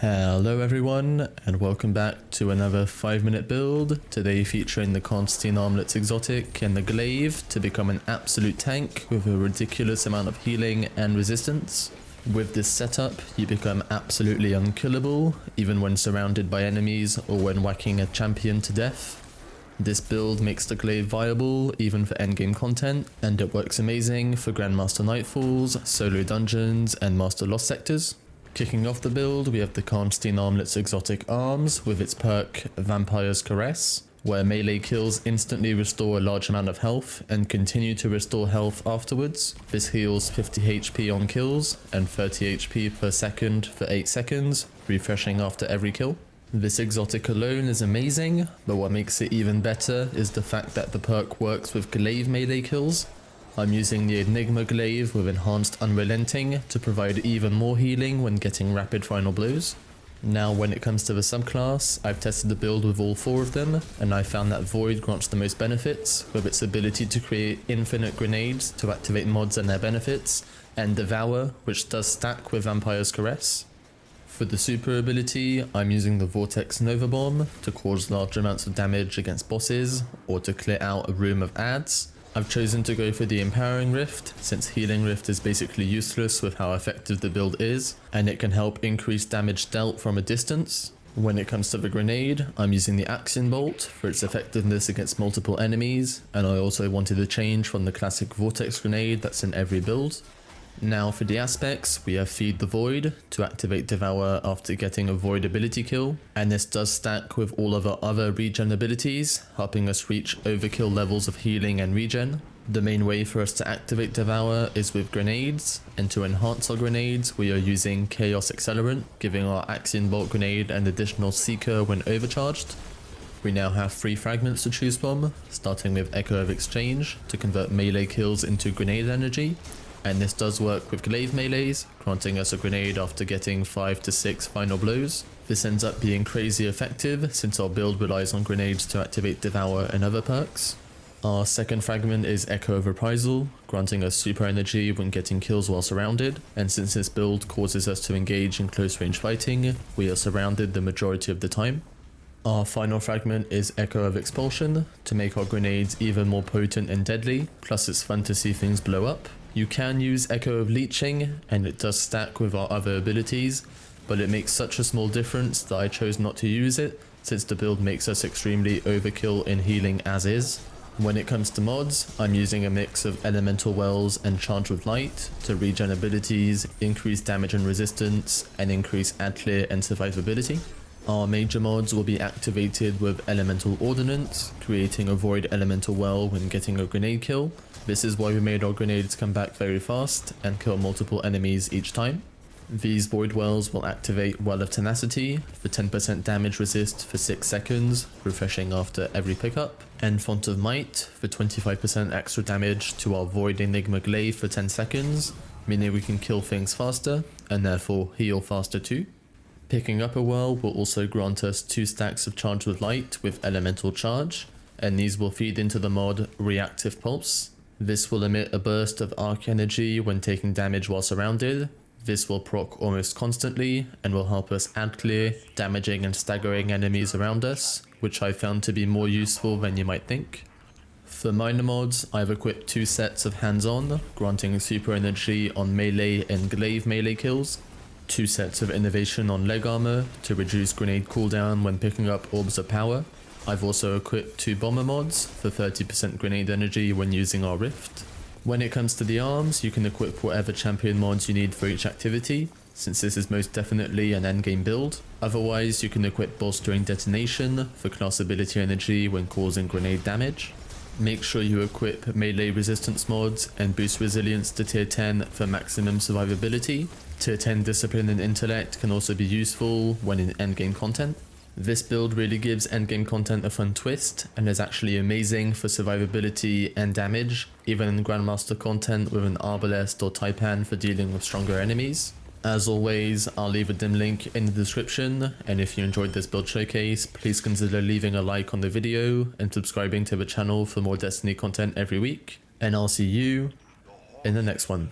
Hello everyone, and welcome back to another 5-minute build, today featuring the Karnstein Armlets exotic and the Glaive to become an absolute tank with a ridiculous amount of healing and resistance. With this setup, you become absolutely unkillable, even when surrounded by enemies or when whacking a champion to death. This build makes the Glaive viable even for endgame content, and it works amazing for Grandmaster Nightfalls, solo dungeons, and Master Lost sectors. Kicking off the build, we have the Karnstein Armlets exotic arms with its perk Vampire's Caress, where melee kills instantly restore a large amount of health and continue to restore health afterwards. This heals 50 HP on kills and 30 HP per second for 8 seconds, refreshing after every kill. This exotic alone is amazing, but what makes it even better is the fact that the perk works with glaive melee kills. I'm using the Enigma Glaive with enhanced Unrelenting to provide even more healing when getting rapid final blows. Now when it comes to the subclass, I've tested the build with all 4 of them, and I found that Void grants the most benefits, with its ability to create infinite grenades to activate mods and their benefits, and Devour, which does stack with Vampire's Caress. For the super ability, I'm using the Vortex Nova Bomb to cause large amounts of damage against bosses, or to clear out a room of adds. I've chosen to go for the Empowering Rift, since Healing Rift is basically useless with how effective the build is, and it can help increase damage dealt from a distance. When it comes to the grenade, I'm using the Axion Bolt for its effectiveness against multiple enemies, and I also wanted a change from the classic Vortex Grenade that's in every build. Now for the aspects, we have Feed the Void to activate Devour after getting a Void ability kill, and this does stack with all of our other regen abilities, helping us reach overkill levels of healing and regen. The main way for us to activate Devour is with grenades, and to enhance our grenades we are using Chaos Accelerant, giving our Axion Bolt grenade an additional Seeker when overcharged. We now have 3 fragments to choose from, starting with Echo of Exchange to convert melee kills into grenade energy. And this does work with glaive melees, granting us a grenade after getting 5 to 6 final blows. This ends up being crazy effective since our build relies on grenades to activate Devour and other perks. Our second fragment is Echo of Reprisal, granting us super energy when getting kills while surrounded, and since this build causes us to engage in close range fighting, we are surrounded the majority of the time. Our final fragment is Echo of Expulsion, to make our grenades even more potent and deadly, plus it's fun to see things blow up. You can use Echo of Leeching, and it does stack with our other abilities, but it makes such a small difference that I chose not to use it, since the build makes us extremely overkill in healing as is. When it comes to mods, I'm using a mix of Elemental Wells and Charge with Light to regen abilities, increase damage and resistance, and increase ad clear and survivability. Our major mods will be activated with Elemental Ordnance, creating a Void Elemental Well when getting a grenade kill. This is why we made our grenades come back very fast and kill multiple enemies each time. These Void Wells will activate Well of Tenacity for 10% damage resist for 6 seconds, refreshing after every pickup, and Font of Might for 25% extra damage to our Void Enigma Glaive for 10 seconds, meaning we can kill things faster and therefore heal faster too. Picking up a well will also grant us 2 stacks of Charge with Light with Elemental Charge, and these will feed into the mod Reactive Pulse. This will emit a burst of arc energy when taking damage while surrounded. This will proc almost constantly and will help us ad clear, damaging and staggering enemies around us, which I found to be more useful than you might think. For minor mods, I've equipped 2 sets of hands-on, granting super energy on melee and glaive melee kills, 2 sets of innovation on leg armor to reduce grenade cooldown when picking up orbs of power. I've also equipped 2 bomber mods for 30% grenade energy when using our rift. When it comes to the arms, you can equip whatever champion mods you need for each activity, since this is most definitely an endgame build. Otherwise, you can equip bolstering detonation for class ability energy when causing grenade damage. Make sure you equip melee resistance mods and boost resilience to tier 10 for maximum survivability. Tier 10 discipline and intellect can also be useful when in endgame content. This build really gives endgame content a fun twist, and is actually amazing for survivability and damage, even in Grandmaster content with an Arbalest or Taipan for dealing with stronger enemies. As always, I'll leave a dim link in the description, and if you enjoyed this build showcase, please consider leaving a like on the video and subscribing to the channel for more Destiny content every week, and I'll see you in the next one.